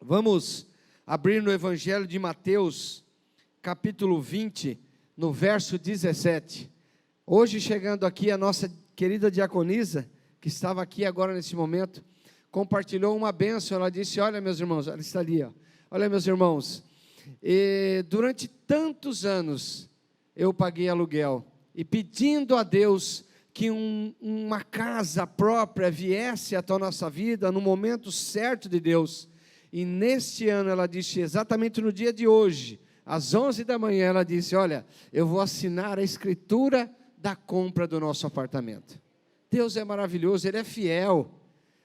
Vamos abrir no Evangelho de Mateus, capítulo 20, no verso 17. Hoje chegando aqui a nossa querida diaconisa, que estava aqui agora nesse momento, compartilhou uma bênção. Ela disse: olha meus irmãos, ela está ali, ó. Olha meus irmãos, durante tantos anos eu paguei aluguel, e pedindo a Deus que uma casa própria viesse até a nossa vida, no momento certo de Deus. E neste ano ela disse, exatamente no dia de hoje, às 11 da manhã, ela disse: olha, eu vou assinar a escritura da compra do nosso apartamento. Deus é maravilhoso, Ele é fiel,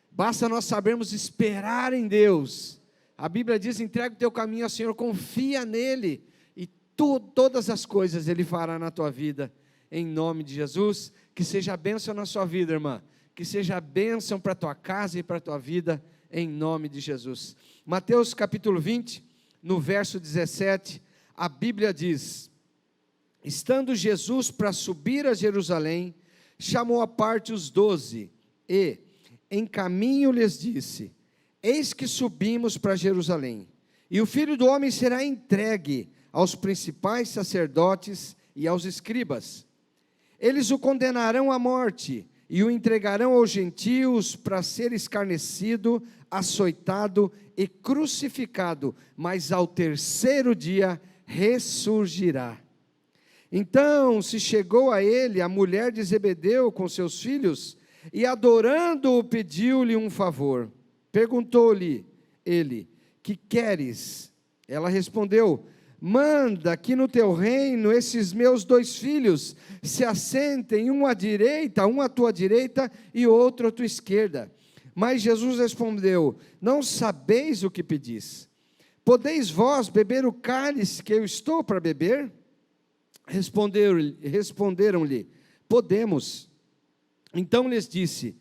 basta nós sabermos esperar em Deus. A Bíblia diz: entrega o teu caminho ao Senhor, confia nele, e todas as coisas Ele fará na tua vida, em nome de Jesus. Que seja bênção na sua vida, irmã, que seja bênção para a tua casa e para a tua vida, em nome de Jesus. Mateus capítulo 20, no verso 17, a Bíblia diz: estando Jesus para subir a Jerusalém, chamou à parte os 12, e em caminho lhes disse: eis que subimos para Jerusalém, e o Filho do Homem será entregue aos principais sacerdotes e aos escribas. Eles o condenarão à morte, e o entregarão aos gentios para ser escarnecido, açoitado e crucificado, mas ao terceiro dia ressurgirá. Então se chegou a ele a mulher de Zebedeu com seus filhos, e adorando-o pediu-lhe um favor. Perguntou-lhe ele: que queres? Ela respondeu: manda que no teu reino esses meus 2 filhos se assentem, um à tua direita e outro à tua esquerda. Mas Jesus respondeu: não sabeis o que pedis. Podeis vós beber o cálice que eu estou para beber? Responderam-lhe: podemos. Então lhes disse: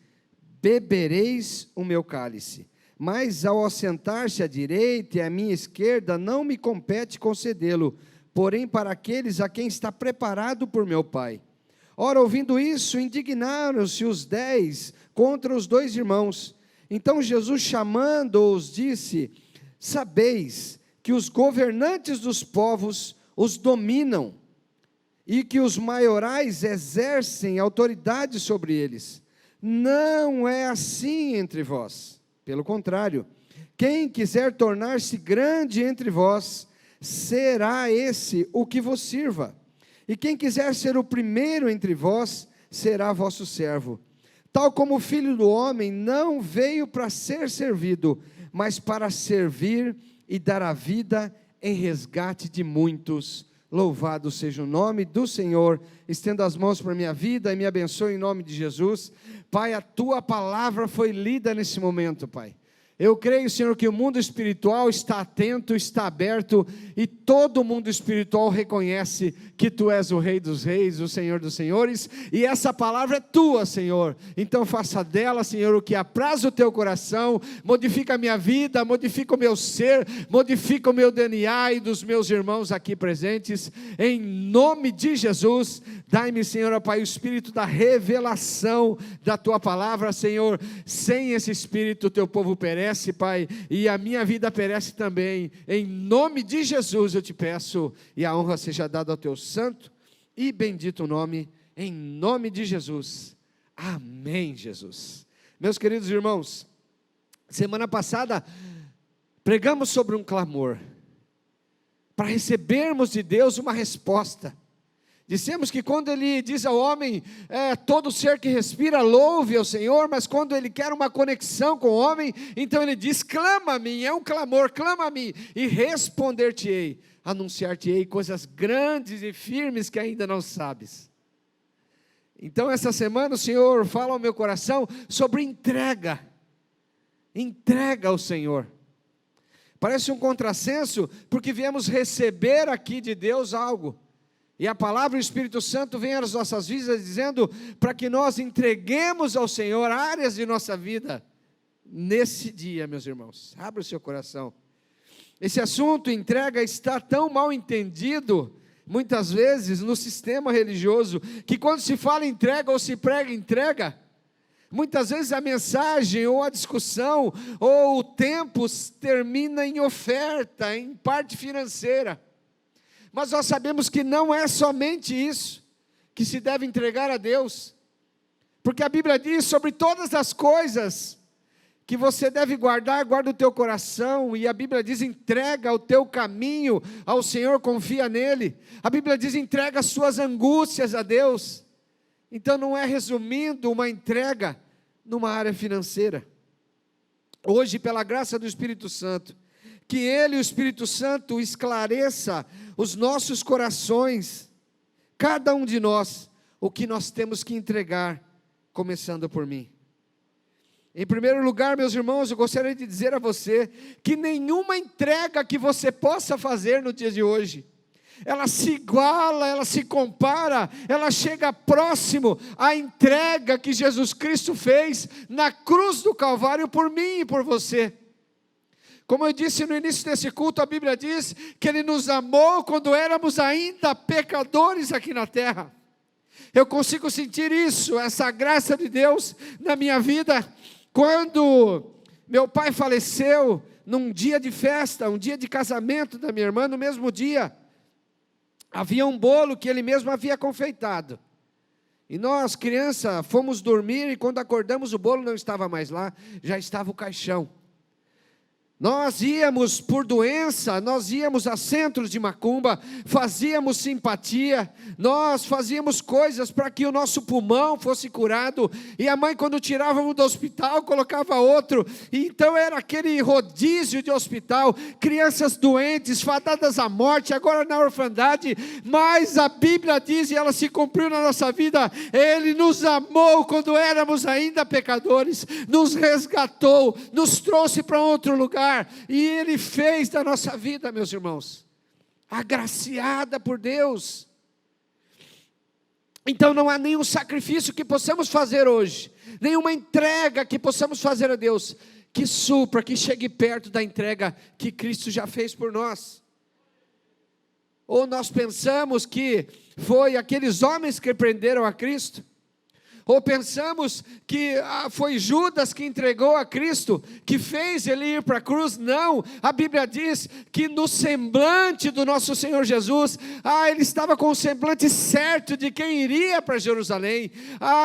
bebereis o meu cálice, mas ao assentar-se à direita e à minha esquerda, não me compete concedê-lo, porém para aqueles a quem está preparado por meu Pai. Ora, ouvindo isso, indignaram-se os 10 contra os 2 irmãos. Então Jesus, chamando-os, disse: sabeis que os governantes dos povos os dominam, e que os maiorais exercem autoridade sobre eles. Não é assim entre vós. Pelo contrário, quem quiser tornar-se grande entre vós, será esse o que vos sirva. E quem quiser ser o primeiro entre vós, será vosso servo. Tal como o Filho do Homem não veio para ser servido, mas para servir e dar a vida em resgate de muitos. Louvado seja o nome do Senhor. Estenda as mãos para a minha vida e me abençoe em nome de Jesus. Pai, a tua palavra foi lida nesse momento, Pai. Eu creio, Senhor, que o mundo espiritual está atento, está aberto, e todo mundo espiritual reconhece que Tu és o Rei dos Reis, o Senhor dos Senhores, e essa palavra é Tua, Senhor. Então faça dela, Senhor, o que apraz o Teu coração, modifica a minha vida, modifica o meu ser, modifica o meu DNA e dos meus irmãos aqui presentes, em nome de Jesus. Dai-me, Senhor, ó Pai, o espírito da revelação da Tua palavra, Senhor. Sem esse espírito o Teu povo perece, Pai, e a minha vida perece também. Em nome de Jesus eu te peço, e a honra seja dada ao Teu santo e bendito nome, em nome de Jesus. Amém, Jesus. Meus queridos irmãos, semana passada pregamos sobre um clamor, para recebermos de Deus uma resposta. Dissemos que quando Ele diz ao homem, todo ser que respira louve ao Senhor, mas quando Ele quer uma conexão com o homem, então Ele diz: clama a mim, é um clamor, clama a mim, e responder-te-ei, anunciar-te-ei coisas grandes e firmes que ainda não sabes. Então essa semana o Senhor fala ao meu coração sobre entrega ao Senhor. Parece um contrassenso, porque viemos receber aqui de Deus algo, e a palavra e o Espírito Santo vem às nossas vidas dizendo para que nós entreguemos ao Senhor áreas de nossa vida. Nesse dia, meus irmãos, abra o seu coração. Esse assunto, entrega, está tão mal entendido, muitas vezes, no sistema religioso, que quando se fala entrega ou se prega entrega, Muitas vezes a mensagem, ou a discussão, ou o tempo termina em oferta, em parte financeira. Mas nós sabemos que não é somente isso que se deve entregar a Deus. Porque a Bíblia diz sobre todas as coisas que você deve guardar, guarda o teu coração. E a Bíblia diz, entrega o teu caminho ao Senhor, confia nele. A Bíblia diz, entrega as suas angústias a Deus. Então não é, resumindo, uma entrega numa área financeira. Hoje, pela graça do Espírito Santo, que Ele, o Espírito Santo, esclareça os nossos corações, cada um de nós, o que nós temos que entregar, começando por mim. Em primeiro lugar, meus irmãos, eu gostaria de dizer a você, que nenhuma entrega que você possa fazer no dia de hoje, ela se iguala, ela se compara, ela chega próximo à entrega que Jesus Cristo fez na cruz do Calvário por mim e por você. Como eu disse no início desse culto, a Bíblia diz que Ele nos amou quando éramos ainda pecadores aqui na terra. Eu consigo sentir isso, essa graça de Deus na minha vida, quando meu pai faleceu, num dia de festa, um dia de casamento da minha irmã, no mesmo dia, havia um bolo que ele mesmo havia confeitado. E nós, criança, fomos dormir e quando acordamos o bolo não estava mais lá, já estava o caixão. Nós íamos por doença, nós íamos a centros de macumba, fazíamos simpatia, nós fazíamos coisas para que o nosso pulmão fosse curado, e a mãe, quando tirava um do hospital, colocava outro, e então era aquele rodízio de hospital, crianças doentes, fadadas à morte, agora na orfandade, mas a Bíblia diz, e ela se cumpriu na nossa vida, Ele nos amou quando éramos ainda pecadores, nos resgatou, nos trouxe para outro lugar, e Ele fez da nossa vida, meus irmãos, agraciada por Deus. Então não há nenhum sacrifício que possamos fazer hoje, nenhuma entrega que possamos fazer a Deus, que supra, que chegue perto da entrega que Cristo já fez por nós. Ou nós pensamos que foi aqueles homens que prenderam a Cristo, ou pensamos que foi Judas que entregou a Cristo, que fez Ele ir para a cruz. Não, a Bíblia diz que no semblante do nosso Senhor Jesus, Ele estava com o semblante certo de quem iria para Jerusalém.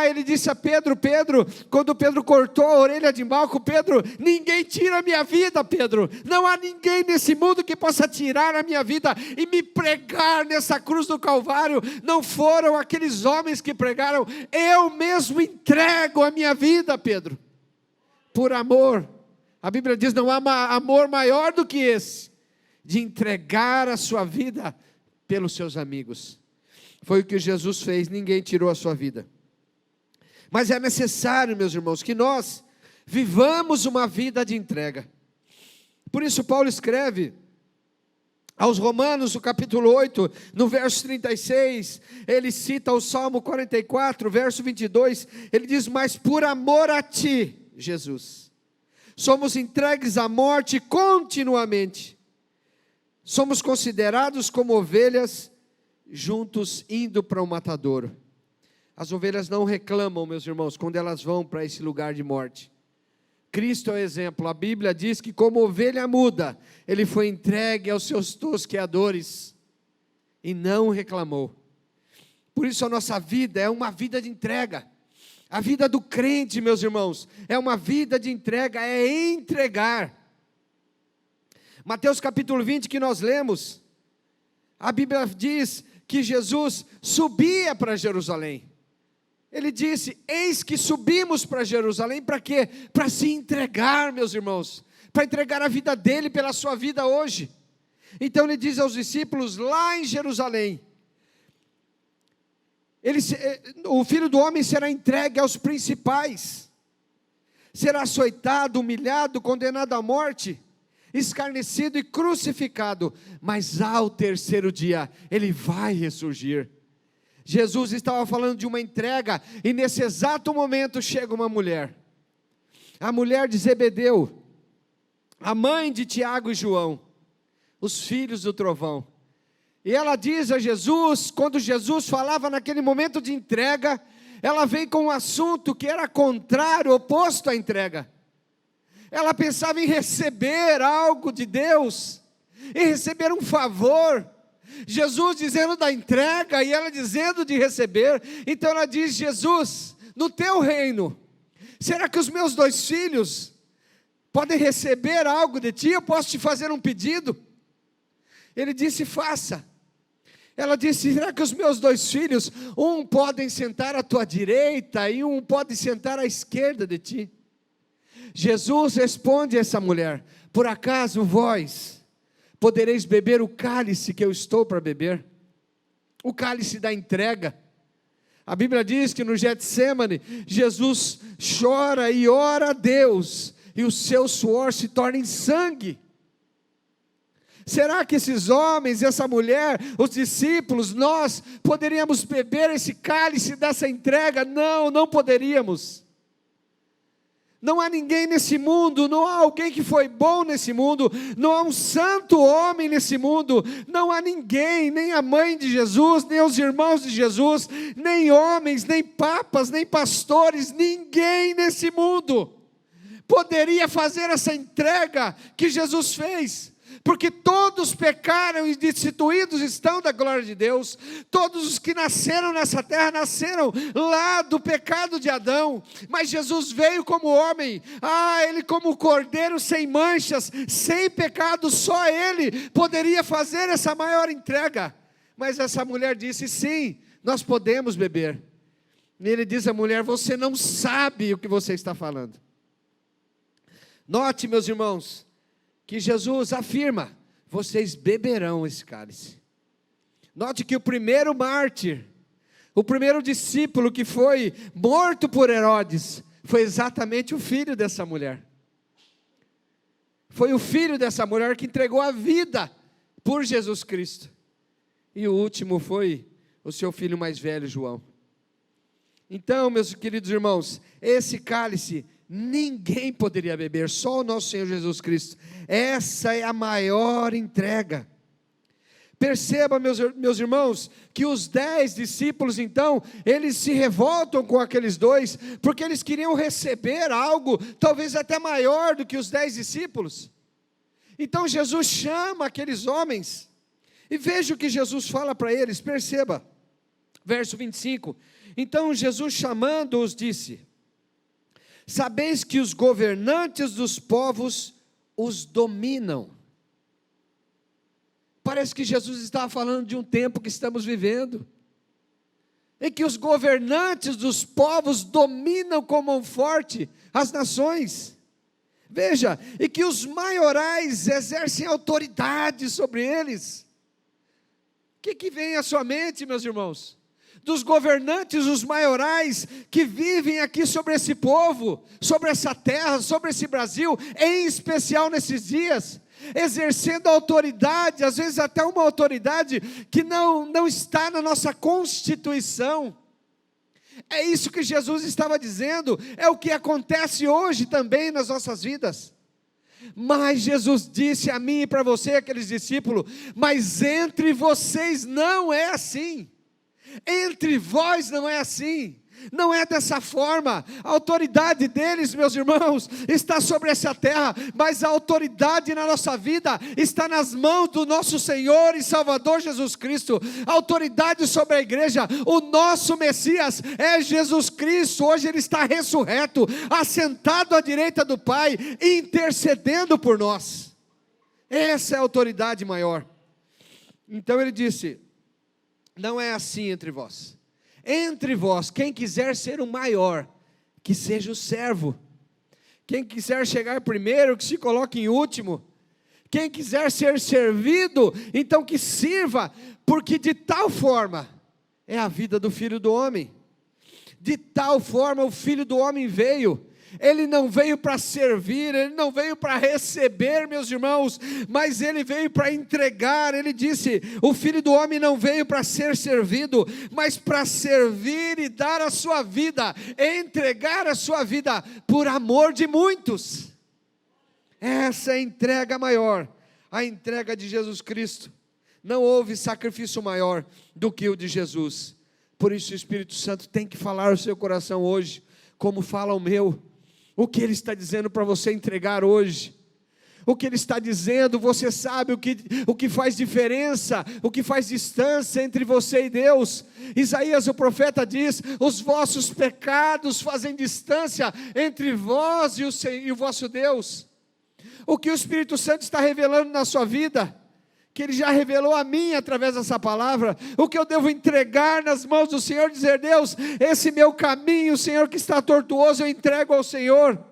Ele disse a Pedro, quando Pedro cortou a orelha de Malco, Pedro, ninguém tira a minha vida, Pedro, não há ninguém nesse mundo que possa tirar a minha vida e me pregar nessa cruz do Calvário. Não foram aqueles homens que pregaram, eu mesmo entrego a minha vida, Pedro, por amor. A Bíblia diz, não há amor maior do que esse, de entregar a sua vida pelos seus amigos. Foi o que Jesus fez, ninguém tirou a sua vida. Mas é necessário, meus irmãos, que nós vivamos uma vida de entrega. Por isso Paulo escreve aos Romanos, no capítulo 8, no verso 36, ele cita o Salmo 44, verso 22, ele diz, mas por amor a ti, Jesus, somos entregues à morte continuamente, somos considerados como ovelhas, juntos indo para o matadouro. As ovelhas não reclamam, meus irmãos, quando elas vão para esse lugar de morte. Cristo é o exemplo. A Bíblia diz que como ovelha muda, Ele foi entregue aos seus tosqueadores e não reclamou. Por isso a nossa vida é uma vida de entrega. A vida do crente, meus irmãos, é uma vida de entrega, é entregar. Mateus capítulo 20 que nós lemos, a Bíblia diz que Jesus subia para Jerusalém. Ele disse, eis que subimos para Jerusalém, para quê? Para se entregar, meus irmãos, para entregar a vida dele pela sua vida hoje. Então ele diz aos discípulos, lá em Jerusalém, o Filho do Homem será entregue aos principais, será açoitado, humilhado, condenado à morte, escarnecido e crucificado, mas ao terceiro dia, ele vai ressurgir. Jesus estava falando de uma entrega, e nesse exato momento chega uma mulher, a mulher de Zebedeu, a mãe de Tiago e João, os filhos do trovão, e ela diz a Jesus, quando Jesus falava naquele momento de entrega, ela veio com um assunto que era contrário, oposto à entrega. Ela pensava em receber algo de Deus, em receber um favor. Jesus dizendo da entrega e ela dizendo de receber. Então ela diz: Jesus, no teu reino, será que os meus 2 filhos podem receber algo de ti? Eu posso te fazer um pedido? Ele disse: faça. Ela disse: será que os meus 2 filhos, um podem sentar à tua direita e um pode sentar à esquerda de ti? Jesus responde a essa mulher: por acaso vós podereis beber o cálice que eu estou para beber? O cálice da entrega. A Bíblia diz que no Getsêmani, Jesus chora e ora a Deus, e o seu suor se torna em sangue. Será que esses homens, essa mulher, os discípulos, nós poderíamos beber esse cálice dessa entrega? Não, não poderíamos. Não há ninguém nesse mundo, não há alguém que foi bom nesse mundo, não há um santo homem nesse mundo, não há ninguém, nem a mãe de Jesus, nem os irmãos de Jesus, nem homens, nem papas, nem pastores, ninguém nesse mundo poderia fazer essa entrega que Jesus fez. Porque todos pecaram e destituídos estão da glória de Deus. Todos os que nasceram nessa terra, nasceram lá do pecado de Adão. Mas Jesus veio como homem. Ele como cordeiro sem manchas, sem pecado. Só Ele poderia fazer essa maior entrega. Mas essa mulher disse: sim, nós podemos beber. E ele diz à mulher: você não sabe o que você está falando. Note, meus irmãos, que Jesus afirma: vocês beberão esse cálice. Note que o primeiro mártir, o primeiro discípulo que foi morto por Herodes, foi exatamente o filho dessa mulher. Foi o filho dessa mulher que entregou a vida por Jesus Cristo. E o último foi o seu filho mais velho, João. Então, meus queridos irmãos, esse cálice ninguém poderia beber, só o nosso Senhor Jesus Cristo. Essa é a maior entrega. Perceba, meus irmãos, que os 10 discípulos, então, eles se revoltam com aqueles 2, porque eles queriam receber algo, talvez até maior do que os 10 discípulos. Então Jesus chama aqueles homens, e veja o que Jesus fala para eles. Perceba, verso 25, então Jesus chamando-os disse: sabeis que os governantes dos povos os dominam. Parece que Jesus estava falando de um tempo que estamos vivendo, em que os governantes dos povos dominam como mão forte as nações. Veja, e que os maiorais exercem autoridade sobre eles. O que vem à sua mente, meus irmãos? Dos governantes, os maiorais, que vivem aqui sobre esse povo, sobre essa terra, sobre esse Brasil, em especial nesses dias, exercendo autoridade, às vezes até uma autoridade que não está na nossa Constituição. É isso que Jesus estava dizendo, é o que acontece hoje também nas nossas vidas. Mas Jesus disse a mim e para você, aqueles discípulos: mas entre vocês não é assim. Entre vós não é assim, não é dessa forma. A autoridade deles, meus irmãos, está sobre essa terra, mas a autoridade na nossa vida está nas mãos do nosso Senhor e Salvador Jesus Cristo. A autoridade sobre a igreja, o nosso Messias é Jesus Cristo. Hoje Ele está ressurreto, assentado à direita do Pai, intercedendo por nós. Essa é a autoridade maior. Então Ele disse: não é assim entre vós. Entre vós, quem quiser ser o maior, que seja o servo. Quem quiser chegar primeiro, que se coloque em último. Quem quiser ser servido, então que sirva, porque de tal forma é a vida do Filho do Homem. De tal forma o Filho do Homem veio. Ele não veio para servir, Ele não veio para receber, meus irmãos, mas Ele veio para entregar. Ele disse: o Filho do Homem não veio para ser servido, mas para servir e dar a sua vida, entregar a sua vida por amor de muitos. Essa é a entrega maior, a entrega de Jesus Cristo. Não houve sacrifício maior do que o de Jesus. Por isso o Espírito Santo tem que falar o seu coração hoje, como fala o meu. O que Ele está dizendo para você entregar hoje? O que Ele está dizendo, você sabe o que faz diferença, o que faz distância entre você e Deus. Isaías o profeta diz: os vossos pecados fazem distância entre vós e o vosso Deus. O que o Espírito Santo está revelando na sua vida, que Ele já revelou a mim através dessa palavra, o que eu devo entregar nas mãos do Senhor, dizer: Deus, esse meu caminho, Senhor, que está tortuoso, eu entrego ao Senhor.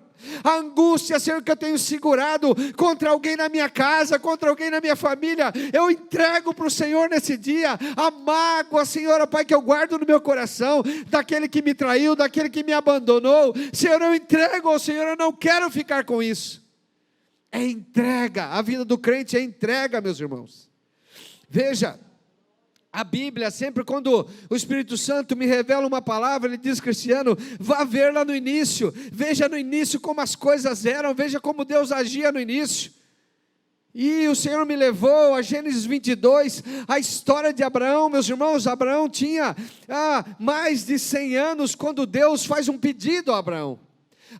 A angústia, Senhor, que eu tenho segurado contra alguém na minha casa, contra alguém na minha família, eu entrego para o Senhor nesse dia. A mágoa, Senhor, Pai, que eu guardo no meu coração, daquele que me traiu, daquele que me abandonou, Senhor, eu entrego ao Senhor, eu não quero ficar com isso. É entrega, a vida do crente é entrega, meus irmãos. Veja, a Bíblia, sempre quando o Espírito Santo me revela uma palavra, ele diz: Cristiano, vá ver lá no início, veja no início como as coisas eram, veja como Deus agia no início. E o Senhor me levou a Gênesis 22, a história de Abraão. Meus irmãos, Abraão tinha mais de 100 anos, quando Deus faz um pedido a Abraão.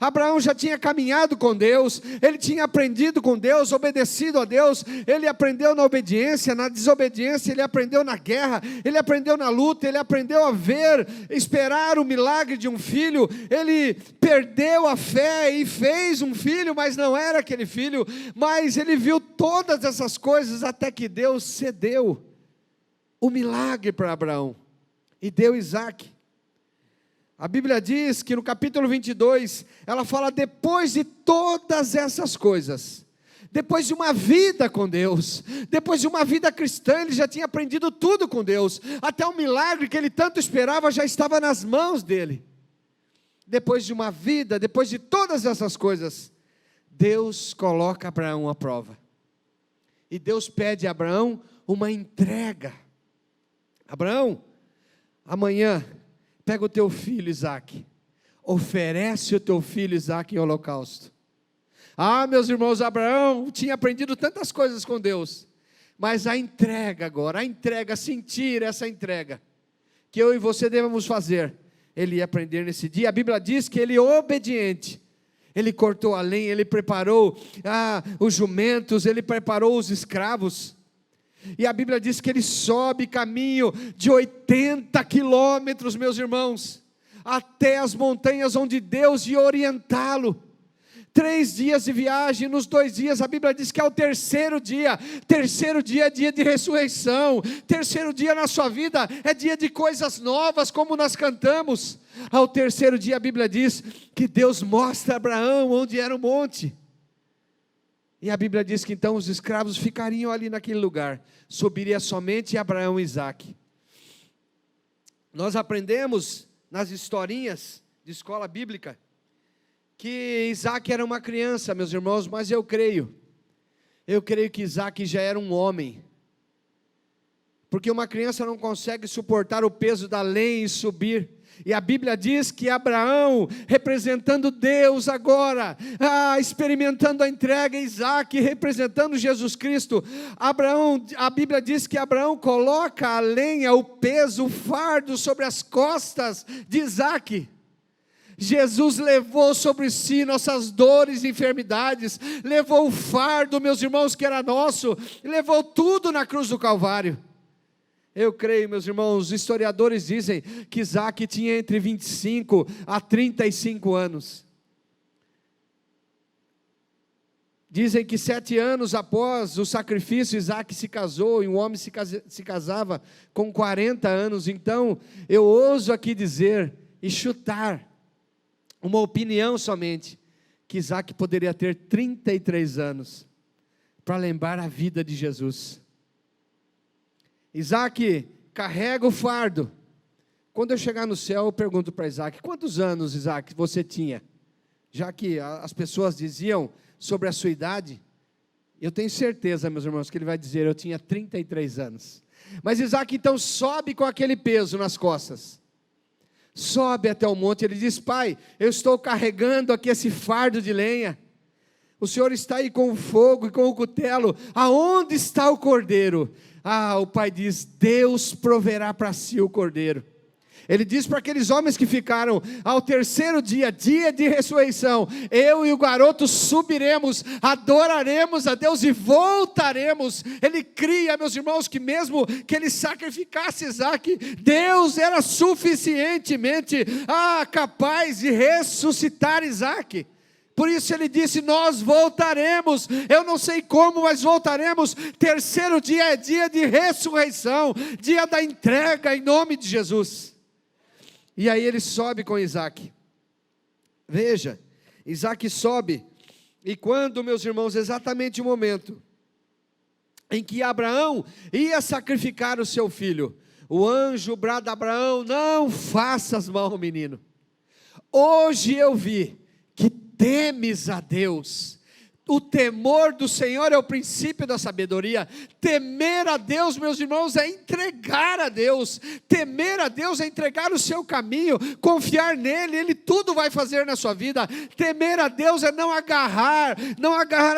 Abraão já tinha caminhado com Deus, ele tinha aprendido com Deus, obedecido a Deus, ele aprendeu na obediência, na desobediência, ele aprendeu na guerra, ele aprendeu na luta, ele aprendeu a ver, esperar o milagre de um filho, ele perdeu a fé e fez um filho, mas não era aquele filho, mas ele viu todas essas coisas até que Deus cedeu o milagre para Abraão e deu Isaque. A Bíblia diz que no capítulo 22, ela fala: depois de todas essas coisas, depois de uma vida com Deus, depois de uma vida cristã, ele já tinha aprendido tudo com Deus, até o milagre que ele tanto esperava já estava nas mãos dele. Depois de uma vida, depois de todas essas coisas, Deus coloca Abraão à prova, e Deus pede a Abraão uma entrega. Abraão, amanhã, pega o teu filho Isaque, oferece o teu filho Isaque em holocausto. Meus irmãos, Abraão tinha aprendido tantas coisas com Deus, mas a entrega agora, sentir essa entrega, que eu e você devemos fazer, ele ia aprender nesse dia. A Bíblia diz que ele, obediente, ele cortou a lenha, ele preparou os jumentos, ele preparou os escravos. E a Bíblia diz que ele sobe caminho de 80 quilômetros, meus irmãos, até as montanhas onde Deus ia orientá-lo. 3 dias de viagem, nos 2 dias, a Bíblia diz que é o terceiro dia é dia de ressurreição, terceiro dia na sua vida é dia de coisas novas, como nós cantamos. Ao terceiro dia a Bíblia diz que Deus mostra a Abraão onde era o monte. E a Bíblia diz que então os escravos ficariam ali naquele lugar, subiria somente Abraão e Isaque. Nós aprendemos nas historinhas de escola bíblica, que Isaque era uma criança, meus irmãos, mas eu creio que Isaque já era um homem, porque uma criança não consegue suportar o peso da lenha e subir. E a Bíblia diz que Abraão, representando Deus agora, experimentando a entrega, Isaque representando Jesus Cristo, a Bíblia diz que Abraão coloca a lenha, o peso, o fardo sobre as costas de Isaque. Jesus levou sobre si nossas dores e enfermidades, levou o fardo, meus irmãos, que era nosso, levou tudo na cruz do Calvário. Eu creio, meus irmãos, os historiadores dizem que Isaque tinha entre 25 a 35 anos. Dizem que 7 anos após o sacrifício, Isaque se casou, e um homem se casava com 40 anos. Então, eu ouso aqui dizer e chutar uma opinião somente, que Isaque poderia ter 33 anos, para lembrar a vida de Jesus. Isaque carrega o fardo. Quando eu chegar no céu, eu pergunto para Isaque: quantos anos, Isaque, você tinha? Já que as pessoas diziam sobre a sua idade, eu tenho certeza, meus irmãos, que ele vai dizer: eu tinha 33 anos. Mas Isaque então sobe com aquele peso nas costas, sobe até o monte. Ele diz: pai, eu estou carregando aqui esse fardo de lenha, o Senhor está aí com o fogo e com o cutelo, aonde está o cordeiro? O pai diz: Deus proverá para si o cordeiro. Ele diz para aqueles homens que ficaram: ao terceiro dia, dia de ressurreição, eu e o garoto subiremos, adoraremos a Deus e voltaremos. Ele cria, meus irmãos, que mesmo que ele sacrificasse Isaque, Deus era suficientemente capaz de ressuscitar Isaque. Por isso ele disse: nós voltaremos, eu não sei como, mas voltaremos. Terceiro dia é dia de ressurreição, dia da entrega em nome de Jesus. E aí ele sobe com Isaque. Veja, Isaque sobe, e quando, meus irmãos, exatamente o momento em que Abraão ia sacrificar o seu filho, o anjo brada a Abraão: não faças mal, menino. Hoje eu vi que temes a Deus. O temor do Senhor é o princípio da sabedoria. Temer a Deus, meus irmãos, é entregar a Deus. Temer a Deus é entregar o seu caminho, confiar nele, ele tudo vai fazer na sua vida. Temer a Deus é não agarrar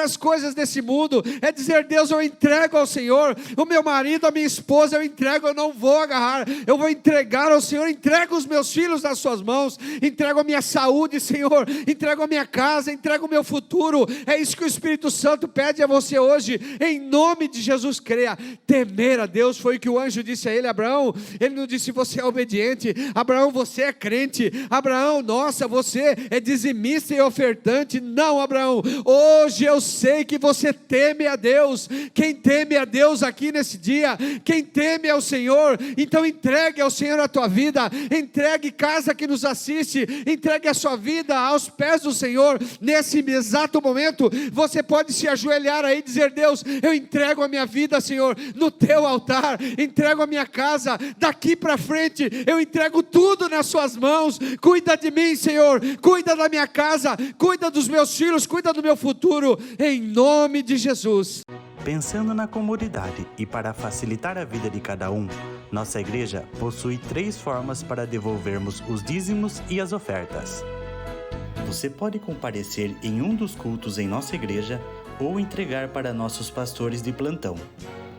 as coisas desse mundo, é dizer: Deus, eu entrego ao Senhor, o meu marido, a minha esposa, eu entrego, eu não vou agarrar, eu vou entregar ao Senhor, entrego os meus filhos nas suas mãos, entrego a minha saúde, Senhor, entrego a minha casa, entrego o meu futuro. É isso que o Espírito Santo pede a você hoje, em nome de Jesus. Creia. Temer a Deus foi o que o anjo disse a ele: Abraão. Ele não disse: você é obediente, Abraão, você é crente, Abraão, nossa, você é dizimista e ofertante. Não, Abraão, hoje eu sei que você teme a Deus. Quem teme a Deus aqui nesse dia, quem teme ao Senhor, então entregue ao Senhor a tua vida, entregue, casa que nos assiste, entregue a sua vida aos pés do Senhor. Nesse exato momento você pode se ajoelhar aí e dizer: Deus, eu entrego a minha vida, Senhor, no teu altar, entrego a minha casa, daqui para frente, eu entrego tudo nas suas mãos. Cuida de mim, Senhor, cuida da minha casa, cuida dos meus filhos, cuida do meu futuro, em nome de Jesus. Pensando na comodidade e para facilitar a vida de cada um, nossa igreja possui 3 formas para devolvermos os dízimos e as ofertas. Você pode comparecer em um dos cultos em nossa igreja ou entregar para nossos pastores de plantão.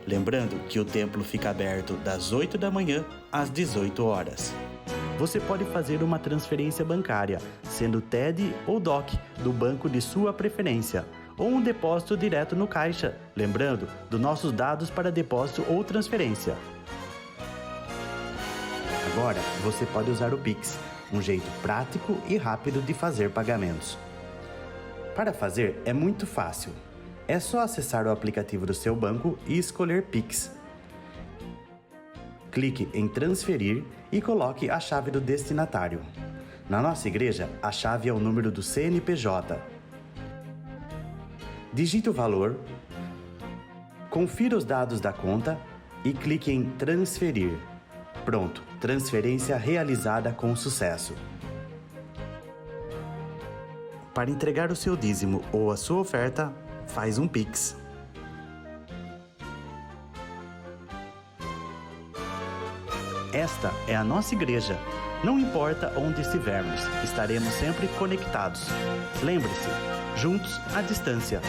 Lembrando que o templo fica aberto das 8 da manhã às 18 horas. Você pode fazer uma transferência bancária, sendo TED ou DOC, do banco de sua preferência, ou um depósito direto no caixa, lembrando dos nossos dados para depósito ou transferência. Agora, você pode usar o Pix, um jeito prático e rápido de fazer pagamentos. Para fazer é muito fácil. É só acessar o aplicativo do seu banco e escolher Pix. Clique em transferir e coloque a chave do destinatário. Na nossa igreja, a chave é o número do CNPJ. Digite o valor, confira os dados da conta e clique em transferir. Pronto, transferência realizada com sucesso. Para entregar o seu dízimo ou a sua oferta, faz um Pix. Esta é a nossa igreja. Não importa onde estivermos, estaremos sempre conectados. Lembre-se, juntos à distância.